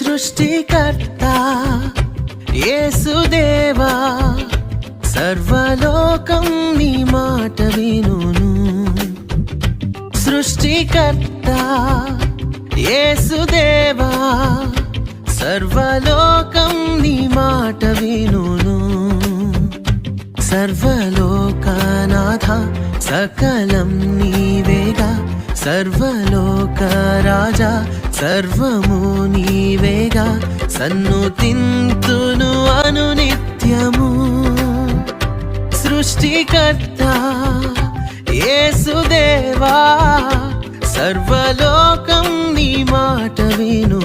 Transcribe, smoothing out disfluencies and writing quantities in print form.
సృష్టికర్త యేసుదేవా, సర్వలోకం నీ మాట వినును. సృష్టికర్త యేసుదేవా, సర్వలోకం నీ మాట వినును. సర్వలోకనాథ సకలం నీవేగా, సర్వలోక రాజా సర్వము నీవేగా. సన్నుతింతును అనునిత్యము. సృష్టికర్త యేసుదేవా, సర్వలోకం నీ మాట విను.